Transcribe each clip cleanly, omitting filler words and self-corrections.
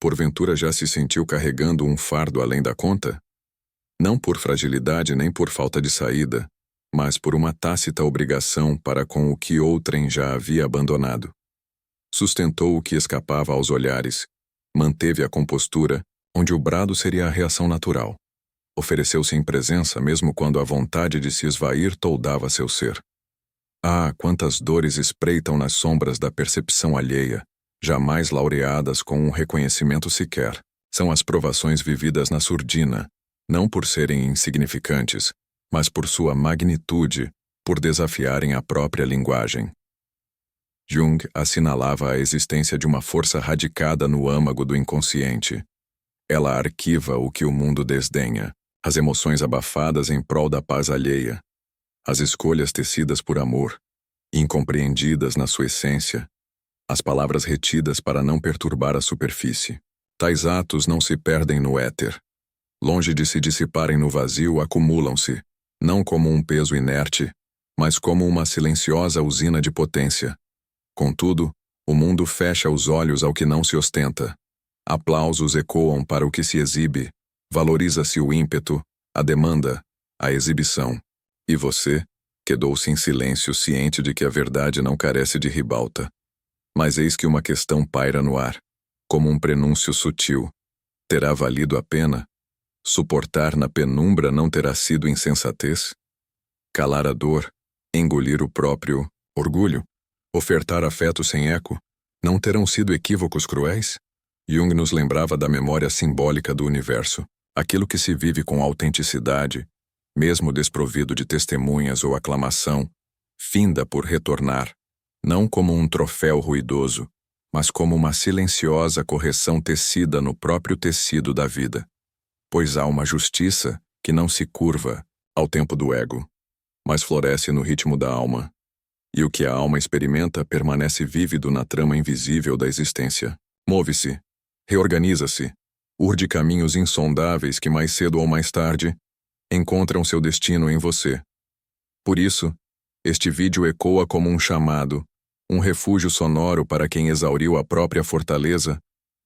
Porventura já se sentiu carregando um fardo além da conta? Não por fragilidade nem por falta de saída, mas por uma tácita obrigação para com o que outrem já havia abandonado. Sustentou o que escapava aos olhares, manteve a compostura, onde o brado seria a reação natural. Ofereceu-se em presença mesmo quando a vontade de se esvair toldava seu ser. Ah, quantas dores espreitam nas sombras da percepção alheia, jamais laureadas com um reconhecimento sequer. São as provações vividas na surdina, não por serem insignificantes, mas por sua magnitude, por desafiarem a própria linguagem. Jung assinalava a existência de uma força radicada no âmago do inconsciente. Ela arquiva o que o mundo desdenha, as emoções abafadas em prol da paz alheia, as escolhas tecidas por amor, incompreendidas na sua essência, as palavras retidas para não perturbar a superfície. Tais atos não se perdem no éter. Longe de se dissiparem no vazio, acumulam-se, não como um peso inerte, mas como uma silenciosa usina de potência. Contudo, o mundo fecha os olhos ao que não se ostenta. Aplausos ecoam para o que se exibe, valoriza-se o ímpeto, a demanda, a exibição. E você, quedou-se em silêncio ciente de que a verdade não carece de ribalta. Mas eis que uma questão paira no ar, como um prenúncio sutil. Terá valido a pena? Suportar na penumbra não terá sido insensatez? Calar a dor, engolir o próprio orgulho, ofertar afeto sem eco, não terão sido equívocos cruéis? Jung nos lembrava da memória simbólica do universo, aquilo que se vive com autenticidade, mesmo desprovido de testemunhas ou aclamação, finda por retornar, não como um troféu ruidoso, mas como uma silenciosa correção tecida no próprio tecido da vida. Pois há uma justiça que não se curva ao tempo do ego, mas floresce no ritmo da alma. E o que a alma experimenta permanece vívido na trama invisível da existência. Move-se, reorganiza-se, urde caminhos insondáveis que mais cedo ou mais tarde encontram seu destino em você. Por isso, este vídeo ecoa como um chamado, um refúgio sonoro para quem exauriu a própria fortaleza,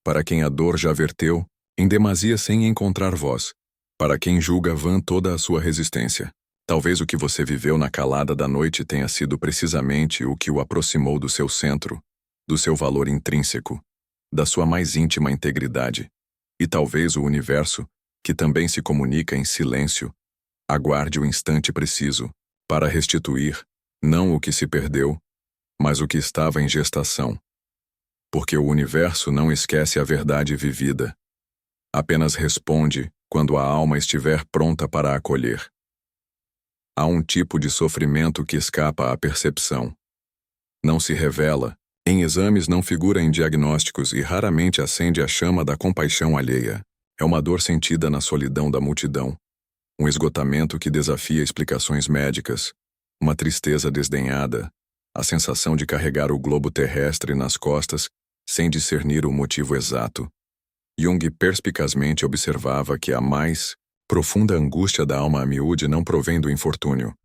para quem a dor já verteu, em demasia sem encontrar voz, para quem julga vã toda a sua resistência. Talvez o que você viveu na calada da noite tenha sido precisamente o que o aproximou do seu centro, do seu valor intrínseco, da sua mais íntima integridade. E talvez o universo, que também se comunica em silêncio, aguarde o instante preciso para restituir, não o que se perdeu, mas o que estava em gestação. Porque o universo não esquece a verdade vivida, apenas responde quando a alma estiver pronta para acolher. Há um tipo de sofrimento que escapa à percepção. Não se revela, em exames não figura em diagnósticos e raramente acende a chama da compaixão alheia. É uma dor sentida na solidão da multidão, um esgotamento que desafia explicações médicas, uma tristeza desdenhada, a sensação de carregar o globo terrestre nas costas sem discernir o motivo exato. Jung perspicazmente observava que a mais profunda angústia da alma miúde não provém do infortúnio,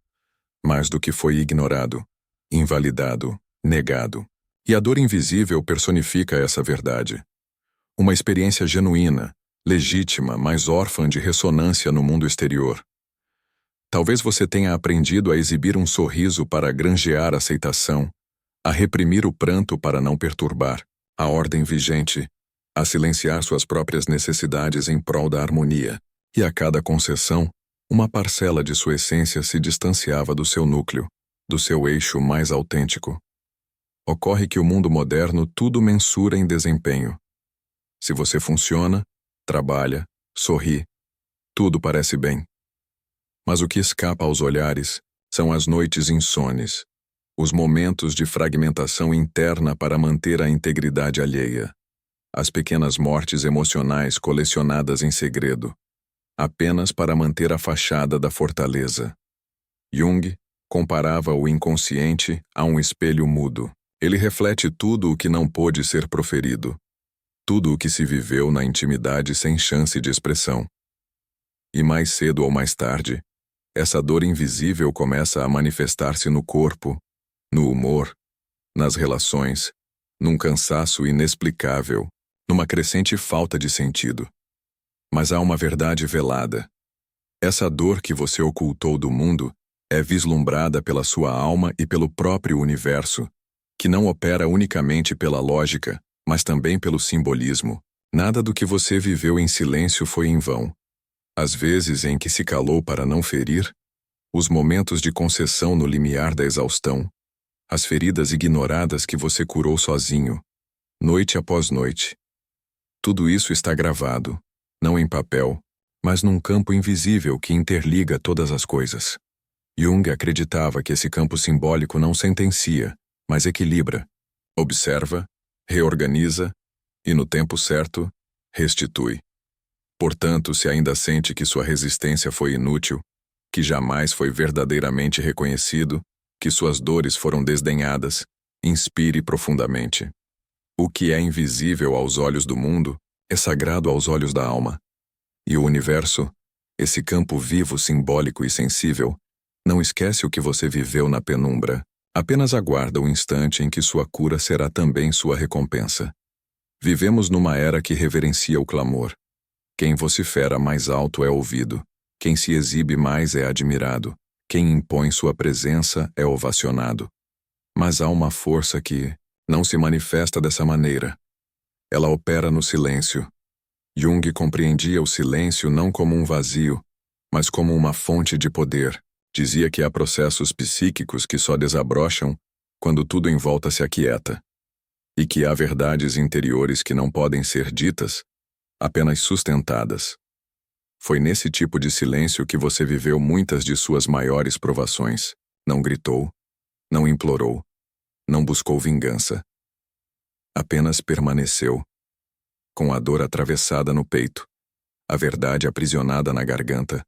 mas do que foi ignorado, invalidado, negado. E a dor invisível personifica essa verdade. Uma experiência genuína, legítima, mas órfã de ressonância no mundo exterior. Talvez você tenha aprendido a exibir um sorriso para granjear aceitação, a reprimir o pranto para não perturbar a ordem vigente, a silenciar suas próprias necessidades em prol da harmonia. E a cada concessão, uma parcela de sua essência se distanciava do seu núcleo, do seu eixo mais autêntico. Ocorre que o mundo moderno tudo mensura em desempenho. Se você funciona, trabalha, sorri, tudo parece bem. Mas o que escapa aos olhares são as noites insones, os momentos de fragmentação interna para manter a integridade alheia, as pequenas mortes emocionais colecionadas em segredo, apenas para manter a fachada da fortaleza. Jung comparava o inconsciente a um espelho mudo. Ele reflete tudo o que não pôde ser proferido, tudo o que se viveu na intimidade sem chance de expressão. E mais cedo ou mais tarde, essa dor invisível começa a manifestar-se no corpo, no humor, nas relações, num cansaço inexplicável, numa crescente falta de sentido. Mas há uma verdade velada. Essa dor que você ocultou do mundo é vislumbrada pela sua alma e pelo próprio universo, que não opera unicamente pela lógica, mas também pelo simbolismo. Nada do que você viveu em silêncio foi em vão. As vezes em que se calou para não ferir, os momentos de concessão no limiar da exaustão, as feridas ignoradas que você curou sozinho, noite após noite. Tudo isso está gravado, não em papel, mas num campo invisível que interliga todas as coisas. Jung acreditava que esse campo simbólico não sentencia, mas equilibra, observa, reorganiza e, no tempo certo, restitui. Portanto, se ainda sente que sua resistência foi inútil, que jamais foi verdadeiramente reconhecido, que suas dores foram desdenhadas, inspire profundamente. O que é invisível aos olhos do mundo é sagrado aos olhos da alma. E o universo, esse campo vivo, simbólico e sensível, não esquece o que você viveu na penumbra, apenas aguarda o instante em que sua cura será também sua recompensa. Vivemos numa era que reverencia o clamor. Quem vocifera mais alto é ouvido, quem se exibe mais é admirado, quem impõe sua presença é ovacionado. Mas há uma força que não se manifesta dessa maneira. Ela opera no silêncio. Jung compreendia o silêncio não como um vazio, mas como uma fonte de poder. Dizia que há processos psíquicos que só desabrocham quando tudo em volta se aquieta, e que há verdades interiores que não podem ser ditas, apenas sustentadas. Foi nesse tipo de silêncio que você viveu muitas de suas maiores provações. Não gritou, não implorou, não buscou vingança. Apenas permaneceu, com a dor atravessada no peito, a verdade aprisionada na garganta,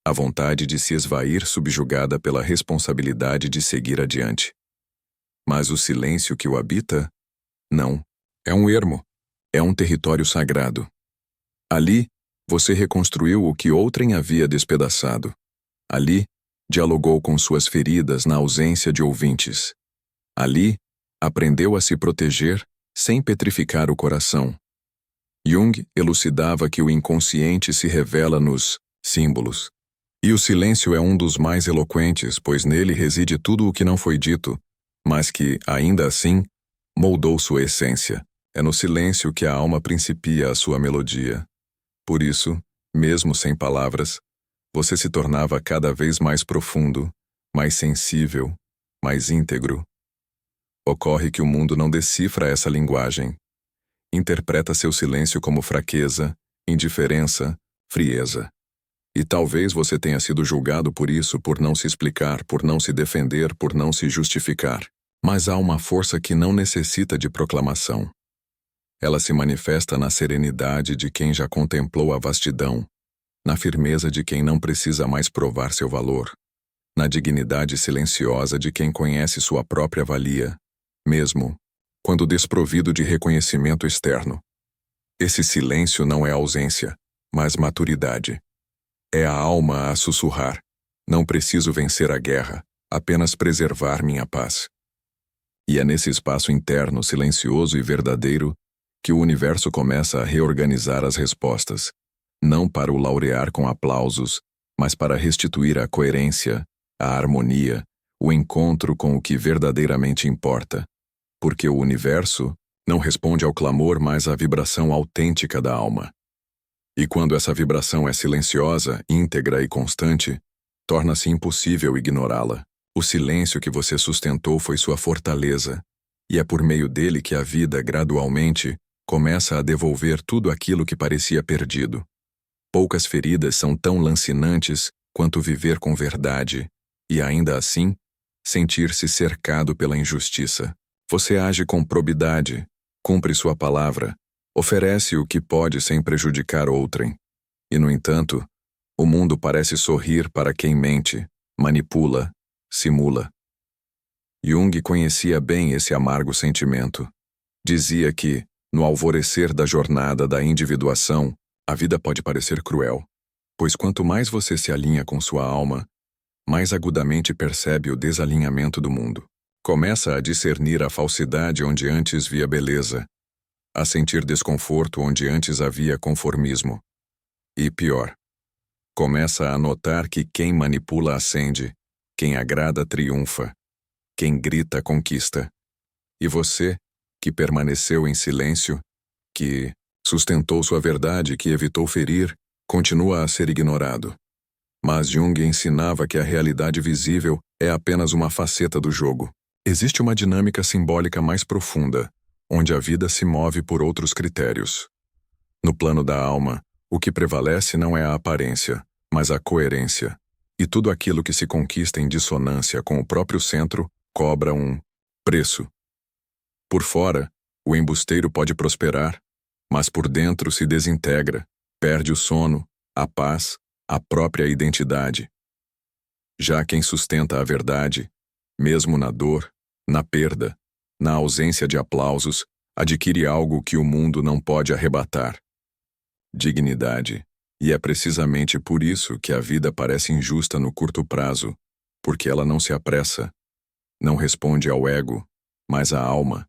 a vontade de se esvair subjugada pela responsabilidade de seguir adiante. Mas o silêncio que o habita? Não. É um ermo. É um território sagrado. Ali, você reconstruiu o que outrem havia despedaçado. Ali, dialogou com suas feridas na ausência de ouvintes. Ali, aprendeu a se proteger sem petrificar o coração. Jung elucidava que o inconsciente se revela nos símbolos. E o silêncio é um dos mais eloquentes, pois nele reside tudo o que não foi dito, mas que, ainda assim, moldou sua essência. É no silêncio que a alma principia a sua melodia. Por isso, mesmo sem palavras, você se tornava cada vez mais profundo, mais sensível, mais íntegro. Ocorre que o mundo não decifra essa linguagem. Interpreta seu silêncio como fraqueza, indiferença, frieza. E talvez você tenha sido julgado por isso, por não se explicar, por não se defender, por não se justificar. Mas há uma força que não necessita de proclamação. Ela se manifesta na serenidade de quem já contemplou a vastidão, na firmeza de quem não precisa mais provar seu valor, na dignidade silenciosa de quem conhece sua própria valia, mesmo quando desprovido de reconhecimento externo. Esse silêncio não é ausência, mas maturidade. É a alma a sussurrar. Não preciso vencer a guerra, apenas preservar minha paz. E é nesse espaço interno, silencioso e verdadeiro, que o universo começa a reorganizar as respostas, não para o laurear com aplausos, mas para restituir a coerência, a harmonia, o encontro com o que verdadeiramente importa, porque o universo não responde ao clamor, mas à vibração autêntica da alma. E quando essa vibração é silenciosa, íntegra e constante, torna-se impossível ignorá-la. O silêncio que você sustentou foi sua fortaleza, e é por meio dele que a vida, gradualmente, começa a devolver tudo aquilo que parecia perdido. Poucas feridas são tão lancinantes quanto viver com verdade, e ainda assim, sentir-se cercado pela injustiça. Você age com probidade, cumpre sua palavra, oferece o que pode sem prejudicar outrem. E, no entanto, o mundo parece sorrir para quem mente, manipula, simula. Jung conhecia bem esse amargo sentimento. Dizia que, no alvorecer da jornada da individuação, a vida pode parecer cruel, pois quanto mais você se alinha com sua alma, mais agudamente percebe o desalinhamento do mundo. Começa a discernir a falsidade onde antes via beleza, a sentir desconforto onde antes havia conformismo. E pior, começa a notar que quem manipula ascende, quem agrada triunfa, quem grita conquista. E você, que permaneceu em silêncio, que sustentou sua verdade, que evitou ferir, continua a ser ignorado. Mas Jung ensinava que a realidade visível é apenas uma faceta do jogo. Existe uma dinâmica simbólica mais profunda, onde a vida se move por outros critérios. No plano da alma, o que prevalece não é a aparência, mas a coerência. E tudo aquilo que se conquista em dissonância com o próprio centro cobra um preço. Por fora, o embusteiro pode prosperar, mas por dentro se desintegra, perde o sono, a paz, a própria identidade. Já quem sustenta a verdade, mesmo na dor, na perda, na ausência de aplausos, adquire algo que o mundo não pode arrebatar: dignidade. E é precisamente por isso que a vida parece injusta no curto prazo, porque ela não se apressa, não responde ao ego, mas à alma.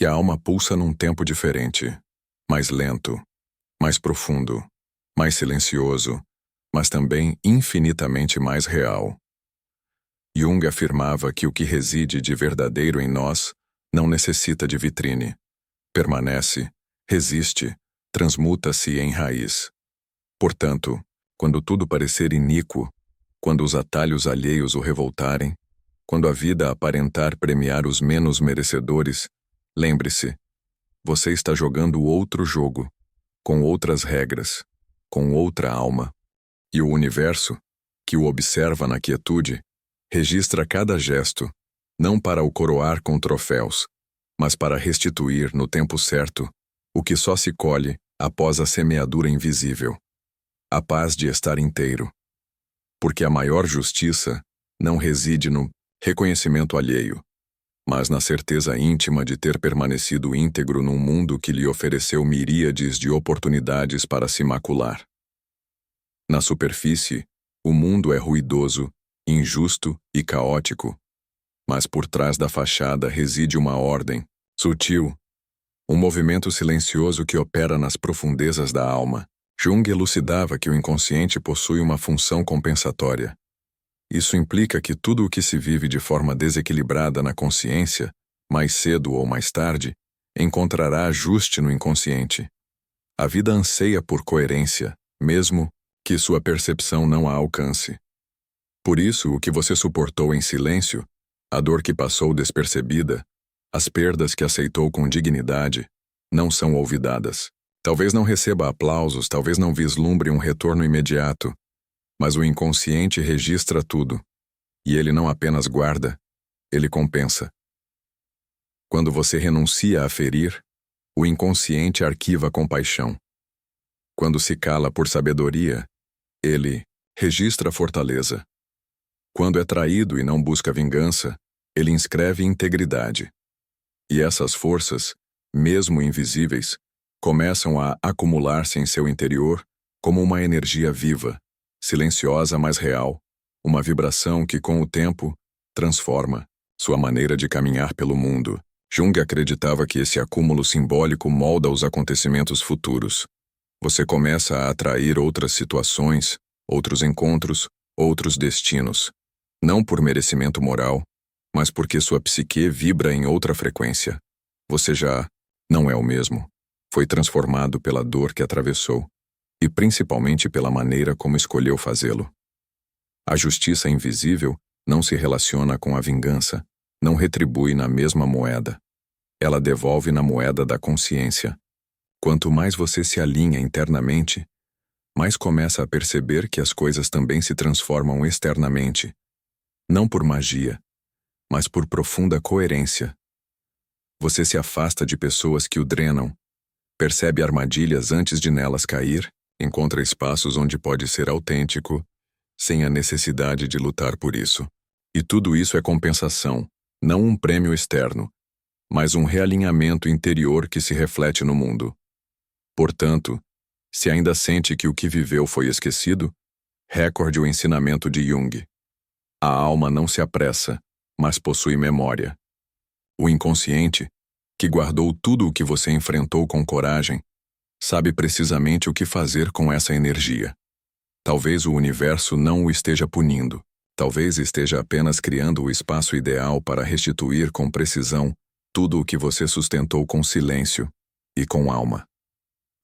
E a alma pulsa num tempo diferente, mais lento, mais profundo, mais silencioso, mas também infinitamente mais real. Jung afirmava que o que reside de verdadeiro em nós não necessita de vitrine. Permanece, resiste, transmuta-se em raiz. Portanto, quando tudo parecer iníquo, quando os atalhos alheios o revoltarem, quando a vida aparentar premiar os menos merecedores, lembre-se, você está jogando outro jogo, com outras regras, com outra alma. E o universo, que o observa na quietude, registra cada gesto, não para o coroar com troféus, mas para restituir no tempo certo o que só se colhe após a semeadura invisível. A paz de estar inteiro. Porque a maior justiça não reside no reconhecimento alheio, mas na certeza íntima de ter permanecido íntegro num mundo que lhe ofereceu miríades de oportunidades para se macular. Na superfície, o mundo é ruidoso, injusto e caótico, mas por trás da fachada reside uma ordem, sutil, um movimento silencioso que opera nas profundezas da alma. Jung elucidava que o inconsciente possui uma função compensatória. Isso implica que tudo o que se vive de forma desequilibrada na consciência, mais cedo ou mais tarde, encontrará ajuste no inconsciente. A vida anseia por coerência, mesmo que sua percepção não a alcance. Por isso, o que você suportou em silêncio, a dor que passou despercebida, as perdas que aceitou com dignidade, não são olvidadas. Talvez não receba aplausos, talvez não vislumbre um retorno imediato, mas o inconsciente registra tudo, e ele não apenas guarda, ele compensa. Quando você renuncia a ferir, o inconsciente arquiva compaixão. Quando se cala por sabedoria, ele registra fortaleza. Quando é traído e não busca vingança, ele inscreve integridade. E essas forças, mesmo invisíveis, começam a acumular-se em seu interior como uma energia viva, silenciosa mas real, uma vibração que, com o tempo, transforma sua maneira de caminhar pelo mundo. Jung acreditava que esse acúmulo simbólico molda os acontecimentos futuros. Você começa a atrair outras situações, outros encontros, outros destinos, não por merecimento moral, mas porque sua psique vibra em outra frequência. Você já não é o mesmo. Foi transformado pela dor que atravessou, e principalmente pela maneira como escolheu fazê-lo. A justiça invisível não se relaciona com a vingança, não retribui na mesma moeda. Ela devolve na moeda da consciência. Quanto mais você se alinha internamente, mais começa a perceber que as coisas também se transformam externamente, não por magia, mas por profunda coerência. Você se afasta de pessoas que o drenam, percebe armadilhas antes de nelas cair, encontra espaços onde pode ser autêntico, sem a necessidade de lutar por isso. E tudo isso é compensação, não um prêmio externo, mas um realinhamento interior que se reflete no mundo. Portanto, se ainda sente que o que viveu foi esquecido, recorde o ensinamento de Jung. A alma não se apressa, mas possui memória. O inconsciente, que guardou tudo o que você enfrentou com coragem, sabe precisamente o que fazer com essa energia. Talvez o universo não o esteja punindo. Talvez esteja apenas criando o espaço ideal para restituir com precisão tudo o que você sustentou com silêncio e com alma.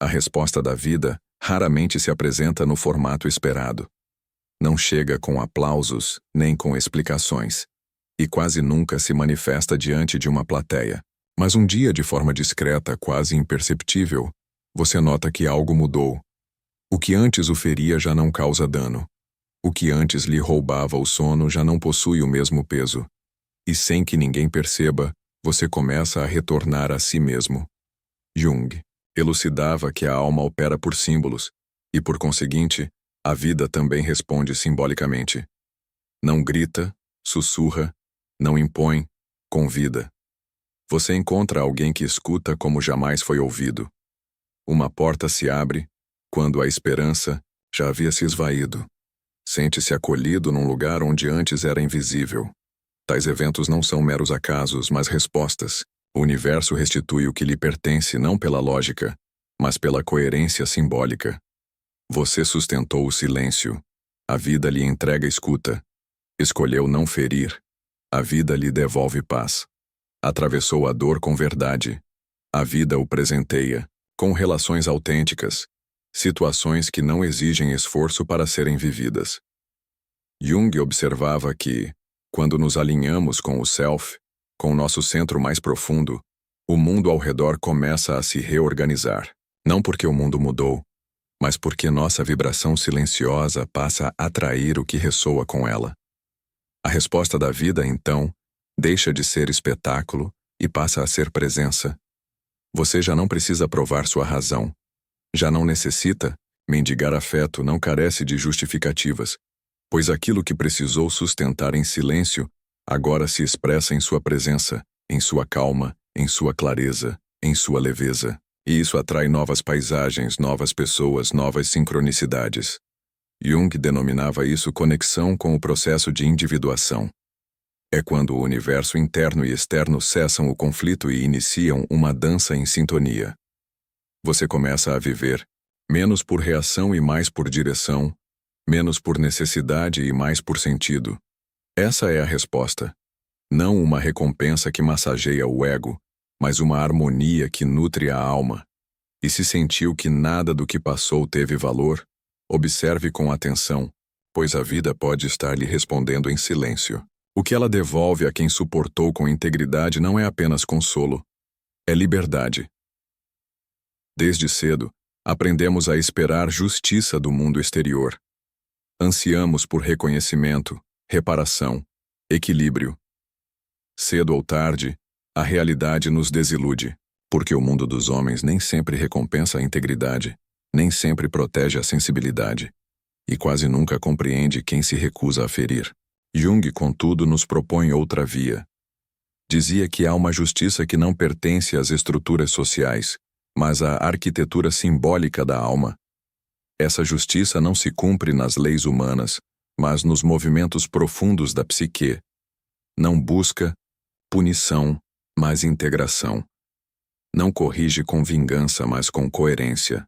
A resposta da vida raramente se apresenta no formato esperado. Não chega com aplausos nem com explicações, e quase nunca se manifesta diante de uma plateia. Mas um dia, de forma discreta, quase imperceptível, você nota que algo mudou. O que antes o feria já não causa dano. O que antes lhe roubava o sono já não possui o mesmo peso. E sem que ninguém perceba, você começa a retornar a si mesmo. Jung elucidava que a alma opera por símbolos, e por conseguinte, a vida também responde simbolicamente. Não grita, sussurra, não impõe, convida. Você encontra alguém que escuta como jamais foi ouvido. Uma porta se abre, quando a esperança já havia se esvaído. Sente-se acolhido num lugar onde antes era invisível. Tais eventos não são meros acasos, mas respostas. O universo restitui o que lhe pertence não pela lógica, mas pela coerência simbólica. Você sustentou o silêncio. A vida lhe entrega escuta. Escolheu não ferir. A vida lhe devolve paz. Atravessou a dor com verdade. A vida o presenteia, com relações autênticas, situações que não exigem esforço para serem vividas. Jung observava que, quando nos alinhamos com o Self, com o nosso centro mais profundo, o mundo ao redor começa a se reorganizar. Não porque o mundo mudou, mas porque nossa vibração silenciosa passa a atrair o que ressoa com ela. A resposta da vida, então, deixa de ser espetáculo e passa a ser presença. Você já não precisa provar sua razão. Já não necessita mendigar afeto, não carece de justificativas, pois aquilo que precisou sustentar em silêncio agora se expressa em sua presença, em sua calma, em sua clareza, em sua leveza. E isso atrai novas paisagens, novas pessoas, novas sincronicidades. Jung denominava isso conexão com o processo de individuação. É quando o universo interno e externo cessam o conflito e iniciam uma dança em sintonia. Você começa a viver, menos por reação e mais por direção, menos por necessidade e mais por sentido. Essa é a resposta. Não uma recompensa que massageia o ego, mas uma harmonia que nutre a alma. E se sentiu que nada do que passou teve valor, observe com atenção, pois a vida pode estar lhe respondendo em silêncio. O que ela devolve a quem suportou com integridade não é apenas consolo, é liberdade. Desde cedo, aprendemos a esperar justiça do mundo exterior. Ansiamos por reconhecimento, reparação, equilíbrio. Cedo ou tarde, a realidade nos desilude, porque o mundo dos homens nem sempre recompensa a integridade, nem sempre protege a sensibilidade, e quase nunca compreende quem se recusa a ferir. Jung, contudo, nos propõe outra via. Dizia que há uma justiça que não pertence às estruturas sociais, mas à arquitetura simbólica da alma. Essa justiça não se cumpre nas leis humanas, mas nos movimentos profundos da psique. Não busca punição, mas integração. Não corrige com vingança, mas com coerência.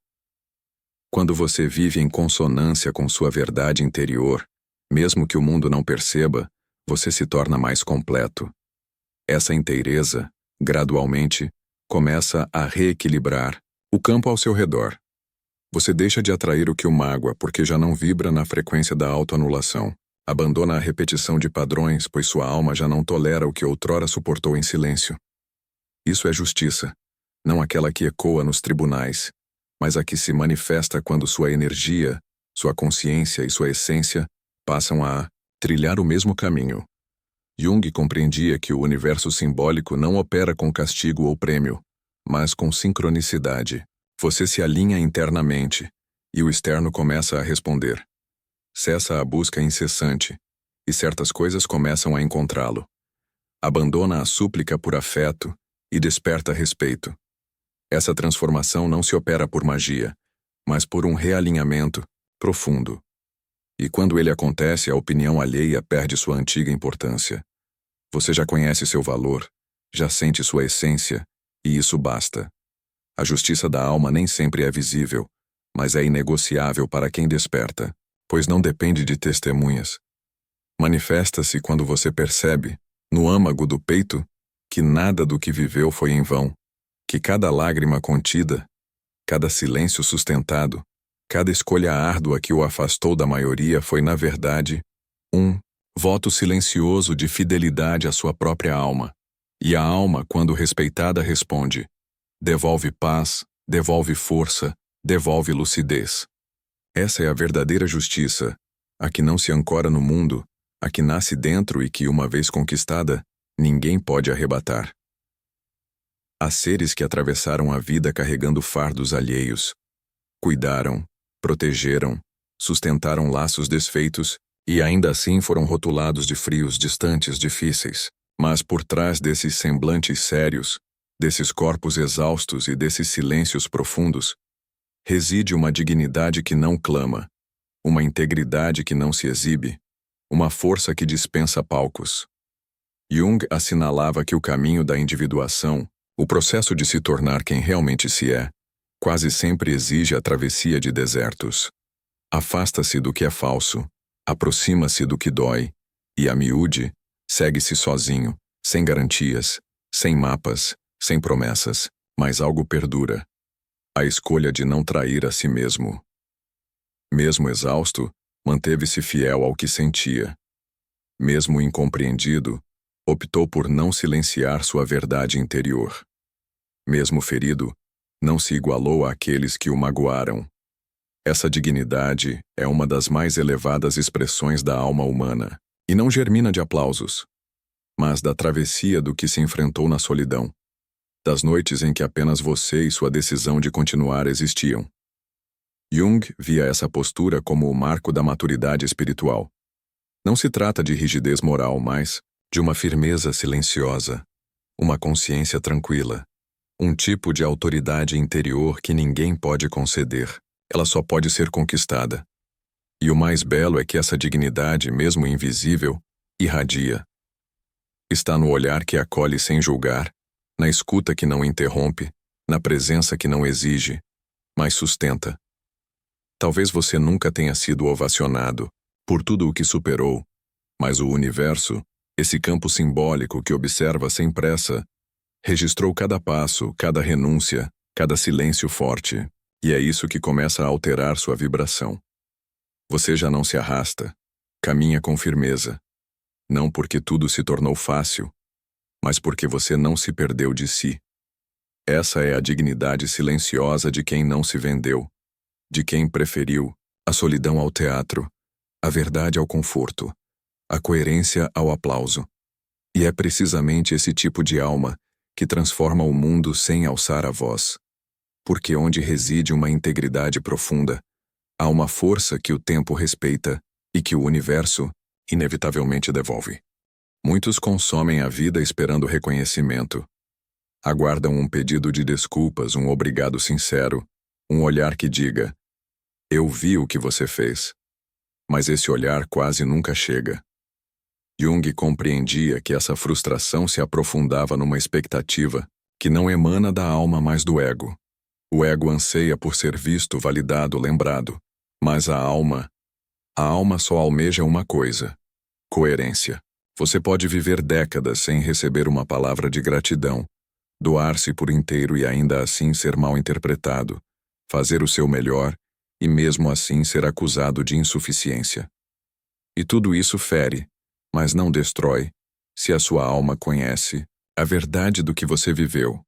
Quando você vive em consonância com sua verdade interior, mesmo que o mundo não perceba, você se torna mais completo. Essa inteireza, gradualmente, começa a reequilibrar o campo ao seu redor. Você deixa de atrair o que o mágoa porque já não vibra na frequência da autoanulação. Abandona a repetição de padrões, pois sua alma já não tolera o que outrora suportou em silêncio. Isso é justiça, não aquela que ecoa nos tribunais, mas a que se manifesta quando sua energia, sua consciência e sua essência passam a trilhar o mesmo caminho. Jung compreendia que o universo simbólico não opera com castigo ou prêmio, mas com sincronicidade. Você se alinha internamente, e o externo começa a responder. Cessa a busca incessante, e certas coisas começam a encontrá-lo. Abandona a súplica por afeto e desperta respeito. Essa transformação não se opera por magia, mas por um realinhamento profundo. E quando ele acontece, a opinião alheia perde sua antiga importância. Você já conhece seu valor, já sente sua essência, E isso basta. A justiça da alma nem sempre é visível, mas é inegociável para quem desperta, pois não depende de testemunhas. Manifesta-se quando você percebe, no âmago do peito, que nada do que viveu foi em vão, que cada lágrima contida, cada silêncio sustentado, cada escolha árdua que o afastou da maioria foi, na verdade, um voto silencioso de fidelidade à sua própria alma. E a alma, quando respeitada, responde: devolve paz, devolve força, devolve lucidez. Essa é a verdadeira justiça, a que não se ancora no mundo, a que nasce dentro e que, uma vez conquistada, ninguém pode arrebatar. Há seres que atravessaram a vida carregando fardos alheios. Cuidaram, protegeram, sustentaram laços desfeitos e ainda assim foram rotulados de frios distantes difíceis. Mas por trás desses semblantes sérios, desses corpos exaustos e desses silêncios profundos, reside uma dignidade que não clama, uma integridade que não se exibe, uma força que dispensa palcos. Jung assinalava que o caminho da individuação, o processo de se tornar quem realmente se é, quase sempre exige a travessia de desertos. Afasta-se do que é falso, aproxima-se do que dói, e a miúde, segue-se sozinho, sem garantias, sem mapas, sem promessas, mas algo perdura. A escolha de não trair a si mesmo. Mesmo exausto, manteve-se fiel ao que sentia. Mesmo incompreendido, optou por não silenciar sua verdade interior. Mesmo ferido, não se igualou àqueles que o magoaram. Essa dignidade é uma das mais elevadas expressões da alma humana, e não germina de aplausos, mas da travessia do que se enfrentou na solidão, das noites em que apenas você e sua decisão de continuar existiam. Jung via essa postura como o marco da maturidade espiritual. Não se trata de rigidez moral, mas de uma firmeza silenciosa, uma consciência tranquila, um tipo de autoridade interior que ninguém pode conceder, ela só pode ser conquistada. E o mais belo é que essa dignidade, mesmo invisível, irradia. Está no olhar que acolhe sem julgar, na escuta que não interrompe, na presença que não exige, mas sustenta. Talvez você nunca tenha sido ovacionado por tudo o que superou, mas o universo, esse campo simbólico que observa sem pressa, registrou cada passo, cada renúncia, cada silêncio forte, e é isso que começa a alterar sua vibração. Você já não se arrasta, caminha com firmeza, não porque tudo se tornou fácil, mas porque você não se perdeu de si. Essa é a dignidade silenciosa de quem não se vendeu, de quem preferiu a solidão ao teatro, a verdade ao conforto, a coerência ao aplauso. E é precisamente esse tipo de alma que transforma o mundo sem alçar a voz. Porque onde reside uma integridade profunda, há uma força que o tempo respeita e que o universo, inevitavelmente, devolve. Muitos consomem a vida esperando reconhecimento. Aguardam um pedido de desculpas, um obrigado sincero, um olhar que diga: eu vi o que você fez. Mas esse olhar quase nunca chega. Jung compreendia que essa frustração se aprofundava numa expectativa que não emana da alma, mas do ego. O ego anseia por ser visto, validado, lembrado. Mas a alma só almeja uma coisa: coerência. Você pode viver décadas sem receber uma palavra de gratidão, doar-se por inteiro e ainda assim ser mal interpretado, fazer o seu melhor e mesmo assim ser acusado de insuficiência. E tudo isso fere, mas não destrói, se a sua alma conhece a verdade do que você viveu.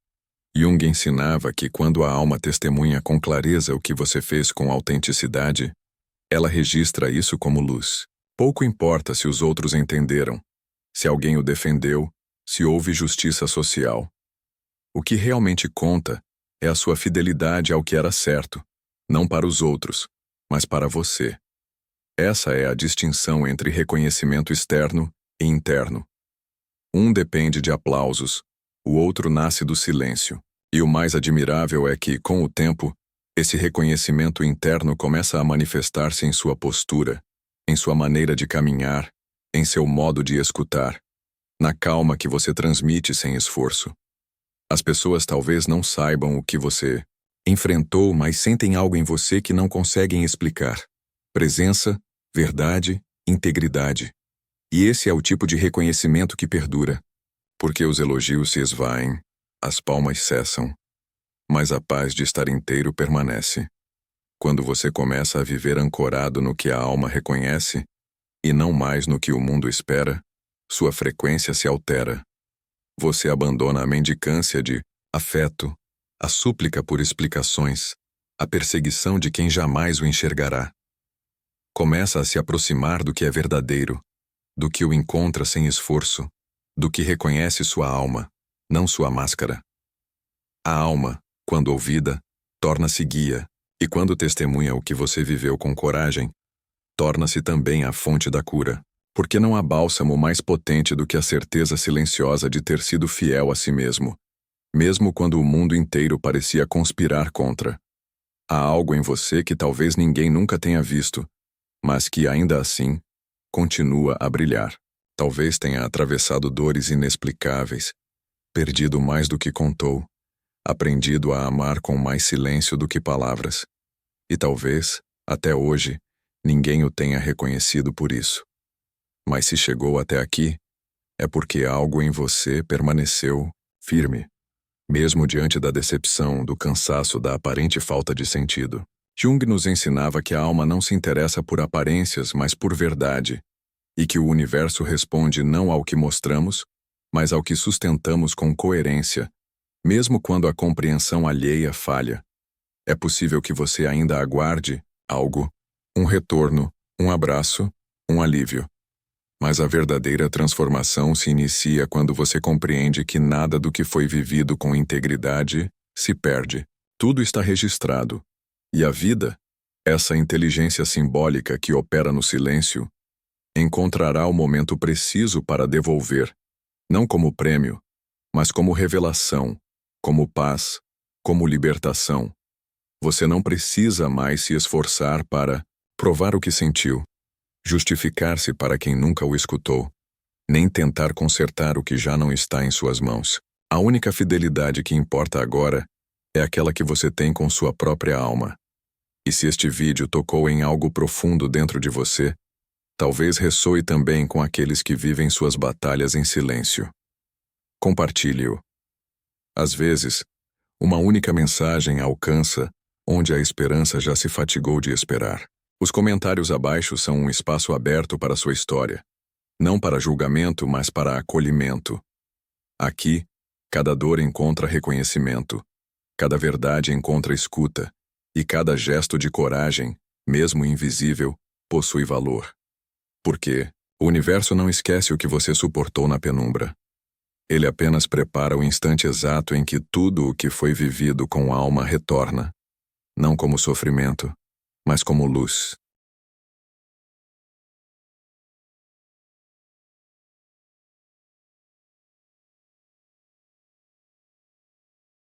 Jung ensinava que quando a alma testemunha com clareza o que você fez com autenticidade, ela registra isso como luz. Pouco importa se os outros entenderam, se alguém o defendeu, se houve justiça social. O que realmente conta é a sua fidelidade ao que era certo, não para os outros, mas para você. Essa é a distinção entre reconhecimento externo e interno. Um depende de aplausos, o outro nasce do silêncio. E o mais admirável é que, com o tempo, esse reconhecimento interno começa a manifestar-se em sua postura, em sua maneira de caminhar, em seu modo de escutar, na calma que você transmite sem esforço. As pessoas talvez não saibam o que você enfrentou, mas sentem algo em você que não conseguem explicar. Presença, verdade, integridade. E esse é o tipo de reconhecimento que perdura. Porque os elogios se esvaem, as palmas cessam, mas a paz de estar inteiro permanece. Quando você começa a viver ancorado no que a alma reconhece, e não mais no que o mundo espera, sua frequência se altera. Você abandona a mendicância de afeto, a súplica por explicações, a perseguição de quem jamais o enxergará. Começa a se aproximar do que é verdadeiro, do que o encontra sem esforço, do que reconhece sua alma, não sua máscara. A alma, quando ouvida, torna-se guia, e quando testemunha o que você viveu com coragem, torna-se também a fonte da cura. Porque não há bálsamo mais potente do que a certeza silenciosa de ter sido fiel a si mesmo, mesmo quando o mundo inteiro parecia conspirar contra. Há algo em você que talvez ninguém nunca tenha visto, mas que, ainda assim, continua a brilhar. Talvez tenha atravessado dores inexplicáveis, perdido mais do que contou, aprendido a amar com mais silêncio do que palavras. E talvez, até hoje, ninguém o tenha reconhecido por isso. Mas se chegou até aqui, é porque algo em você permaneceu firme, mesmo diante da decepção, do cansaço, da aparente falta de sentido. Jung nos ensinava que a alma não se interessa por aparências, mas por verdade, e que o universo responde não ao que mostramos, mas ao que sustentamos com coerência, mesmo quando a compreensão alheia falha. É possível que você ainda aguarde algo, um retorno, um abraço, um alívio. Mas a verdadeira transformação se inicia quando você compreende que nada do que foi vivido com integridade se perde. Tudo está registrado. E a vida, essa inteligência simbólica que opera no silêncio, encontrará o momento preciso para devolver, não como prêmio, mas como revelação, como paz, como libertação. Você não precisa mais se esforçar para provar o que sentiu, justificar-se para quem nunca o escutou, nem tentar consertar o que já não está em suas mãos. A única fidelidade que importa agora é aquela que você tem com sua própria alma. E se este vídeo tocou em algo profundo dentro de você, talvez ressoe também com aqueles que vivem suas batalhas em silêncio. Compartilhe-o. Às vezes, uma única mensagem alcança onde a esperança já se fatigou de esperar. Os comentários abaixo são um espaço aberto para sua história, não para julgamento, mas para acolhimento. Aqui, cada dor encontra reconhecimento, cada verdade encontra escuta, e cada gesto de coragem, mesmo invisível, possui valor. Porque o universo não esquece o que você suportou na penumbra. Ele apenas prepara o instante exato em que tudo o que foi vivido com alma retorna, não como sofrimento, mas como luz.